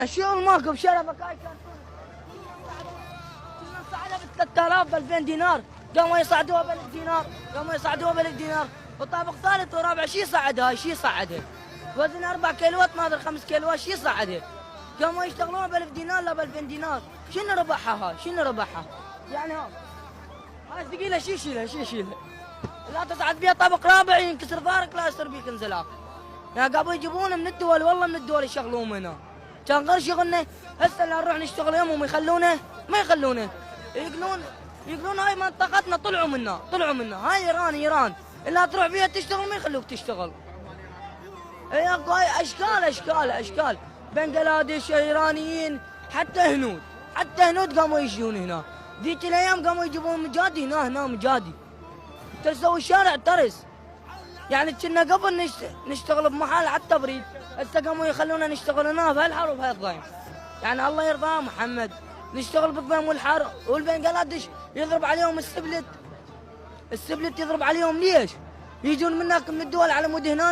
الشغل ماكو بشرفك هاي كان كنا نصعدها ب 3000 ب 2000 دينار، قاموا يصعدوها ب 1000 دينار، قاموا يصعدوها ب 1000 دينار، وطابق ثالث ورابع شي يصعدها هاي شي يصعدها؟ وزن 4 كيلوات ناظر 5 كيلوات شي يصعدها؟ قاموا يشتغلون ب 1000 دينار لا ب 2000 دينار، شنو ربحها هاي؟ شنو ربحها؟ يعني هاي ثقيلة شي يشيلها شي يشيلها؟ لا تصعد بيها طابق رابع ينكسر ظهرك لا يصير بيك انزلاق. يعني قبل يجيبونه من الدول والله من الدول يشغلون هنا. كان غير شغلنا هسه اللي نروح نشتغل يومهم يخلونه ما يخلونه. يقولون هاي منطقتنا طلعوا منها هاي ايران الا تروح بيها تشتغل ما يخلوك تشتغل. اكو هاي اشكال بنغلاديش ايرانيين حتى هنود قاموا يجون هنا. ذيك الايام قاموا يجيبون مجادي هنا مجادي. تسوي شارع ترس. يعني كنا قبل نشتغل بمحل على التبريد، هسه قاموا يخلونا نشتغل هنا بهالحر وبهالضيم. يعني الله يرضى محمد نشتغل بالضيم والحر، والبنغلاديش يضرب عليهم السبلت يضرب عليهم ليش؟ يجون من هناك من الدول على مود هنا